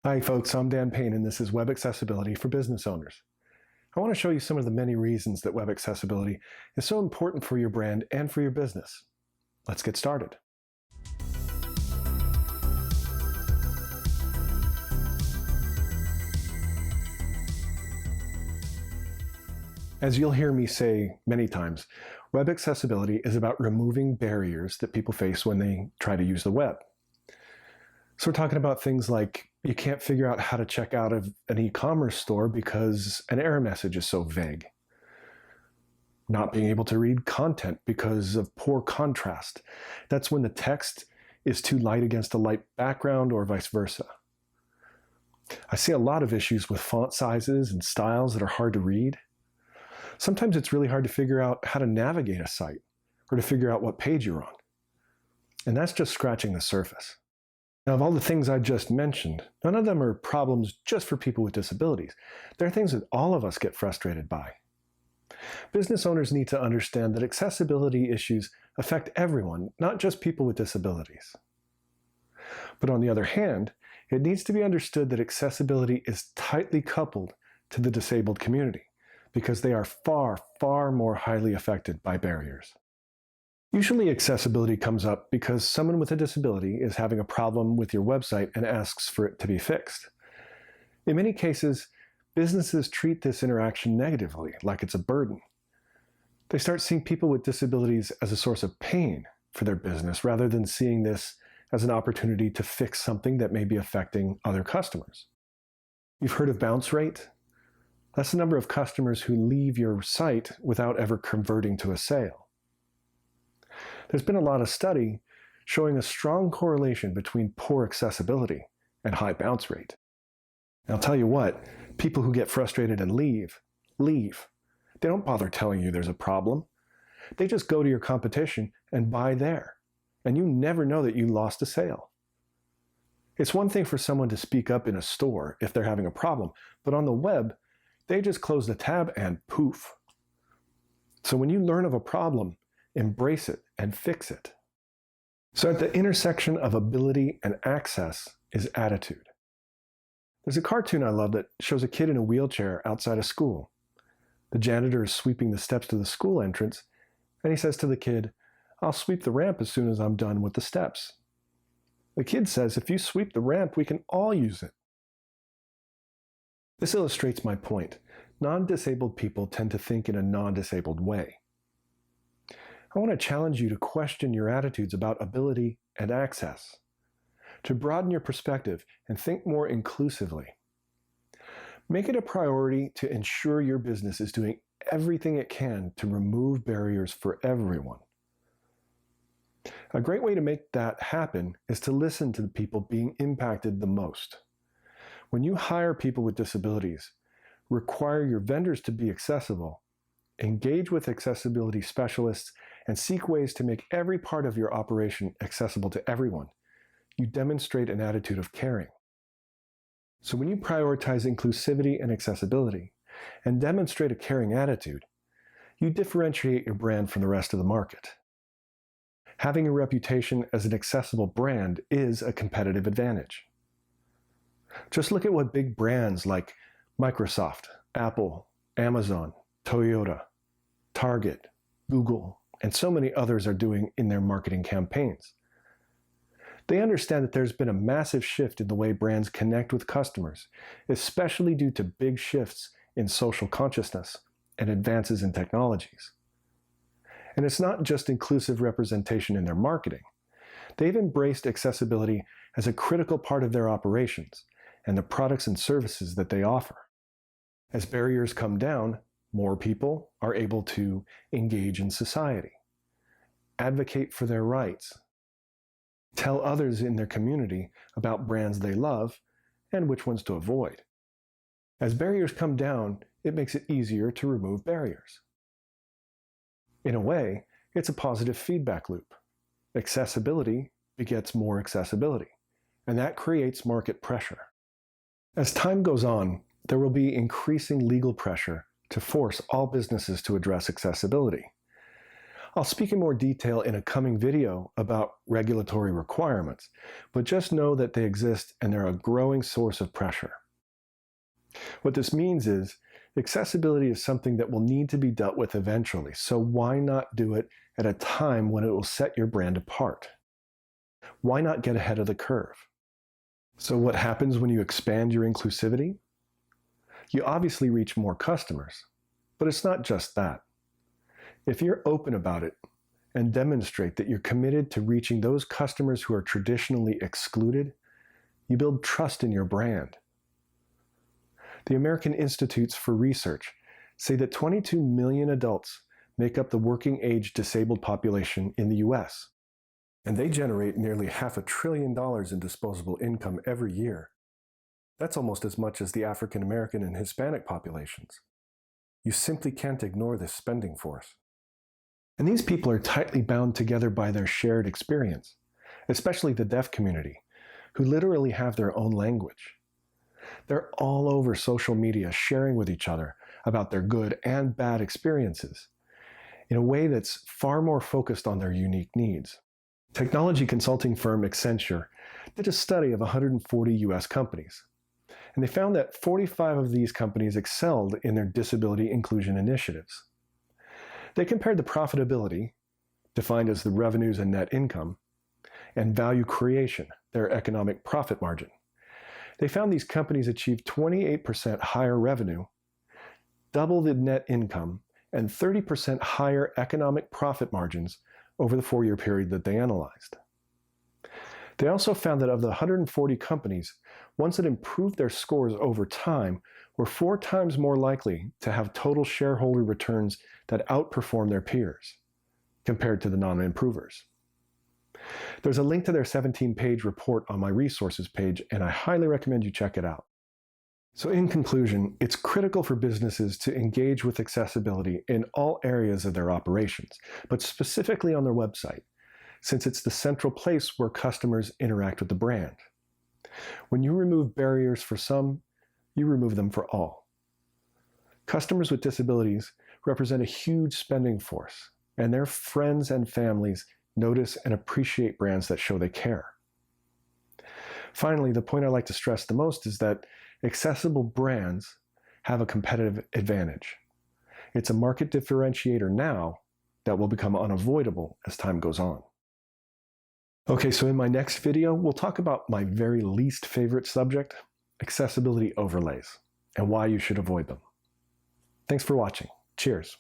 Hi folks, I'm Dan Payne and this is Web Accessibility for Business Owners. I want to show you some of the many reasons that web accessibility is so important for your brand and for your business. Let's get started. As you'll hear me say many times, web accessibility is about removing barriers that people face when they try to use the web. So we're talking about things like you can't figure out how to check out of an e-commerce store because an error message is so vague. Not being able to read content because of poor contrast. That's when the text is too light against a light background or vice versa. I see a lot of issues with font sizes and styles that are hard to read. Sometimes it's really hard to figure out how to navigate a site or to figure out what page you're on. And that's just scratching the surface. Now, of all the things I just mentioned, none of them are problems just for people with disabilities. They're things that all of us get frustrated by. Business owners need to understand that accessibility issues affect everyone, not just people with disabilities. But on the other hand, it needs to be understood that accessibility is tightly coupled to the disabled community because they are far, far more highly affected by barriers. Usually accessibility comes up because someone with a disability is having a problem with your website and asks for it to be fixed. In many cases, businesses treat this interaction negatively, like it's a burden. They start seeing people with disabilities as a source of pain for their business rather than seeing this as an opportunity to fix something that may be affecting other customers. You've heard of bounce rate? That's the number of customers who leave your site without ever converting to a sale. There's been a lot of study showing a strong correlation between poor accessibility and high bounce rate. And I'll tell you what, people who get frustrated and leave. They don't bother telling you there's a problem. They just go to your competition and buy there. And you never know that you lost a sale. It's one thing for someone to speak up in a store if they're having a problem, but on the web, they just close the tab and poof. So when you learn of a problem, embrace it and fix it. So at the intersection of ability and access is attitude. There's a cartoon I love that shows a kid in a wheelchair outside of school. The janitor is sweeping the steps to the school entrance, and he says to the kid, "I'll sweep the ramp as soon as I'm done with the steps." The kid says, "If you sweep the ramp, we can all use it." This illustrates my point. Non-disabled people tend to think in a non-disabled way. I want to challenge you to question your attitudes about ability and access, to broaden your perspective and think more inclusively. Make it a priority to ensure your business is doing everything it can to remove barriers for everyone. A great way to make that happen is to listen to the people being impacted the most. When you hire people with disabilities, require your vendors to be accessible, engage with accessibility specialists, and seek ways to make every part of your operation accessible to everyone. You demonstrate an attitude of caring. So when you prioritize inclusivity and accessibility and demonstrate a caring attitude, you differentiate your brand from the rest of the market. Having a reputation as an accessible brand is a competitive advantage. Just look at what big brands like Microsoft, Apple, Amazon, Toyota, Target, Google, and so many others are doing in their marketing campaigns. They understand that there's been a massive shift in the way brands connect with customers, especially due to big shifts in social consciousness and advances in technologies. And it's not just inclusive representation in their marketing. They've embraced accessibility as a critical part of their operations and the products and services that they offer. As barriers come down, more people are able to engage in society, advocate for their rights, tell others in their community about brands they love and which ones to avoid. As barriers come down, it makes it easier to remove barriers. In a way, it's a positive feedback loop. Accessibility begets more accessibility, and that creates market pressure. As time goes on, there will be increasing legal pressure to force all businesses to address accessibility. I'll speak in more detail in a coming video about regulatory requirements, but just know that they exist and they're a growing source of pressure. What this means is accessibility is something that will need to be dealt with eventually, so why not do it at a time when it will set your brand apart? Why not get ahead of the curve? So what happens when you expand your inclusivity? You obviously reach more customers, but it's not just that. If you're open about it and demonstrate that you're committed to reaching those customers who are traditionally excluded, you build trust in your brand. The American Institutes for Research say that 22 million adults make up the working age disabled population in the US, and they generate nearly $500 billion in disposable income every year. That's almost as much as the African American and Hispanic populations. You simply can't ignore this spending force. And these people are tightly bound together by their shared experience, especially the deaf community, who literally have their own language. They're all over social media sharing with each other about their good and bad experiences in a way that's far more focused on their unique needs. Technology consulting firm Accenture did a study of 140 US companies, and they found that 45 of these companies excelled in their disability inclusion initiatives. They compared the profitability, defined as the revenues and net income, and value creation, their economic profit margin. They found these companies achieved 28% higher revenue, double the net income, and 30% higher economic profit margins over the 4-year period that they analyzed. They also found that of the 140 companies, ones that improved their scores over time were 4 times more likely to have total shareholder returns that outperform their peers, compared to the non-improvers. There's a link to their 17-page report on my resources page, and I highly recommend you check it out. So in conclusion, it's critical for businesses to engage with accessibility in all areas of their operations, but specifically on their website, since it's the central place where customers interact with the brand. When you remove barriers for some, you remove them for all. Customers with disabilities represent a huge spending force, and their friends and families notice and appreciate brands that show they care. Finally, the point I like to stress the most is that accessible brands have a competitive advantage. It's a market differentiator now that will become unavoidable as time goes on. Okay, so in my next video, we'll talk about my very least favorite subject, accessibility overlays, and why you should avoid them. Thanks for watching. Cheers.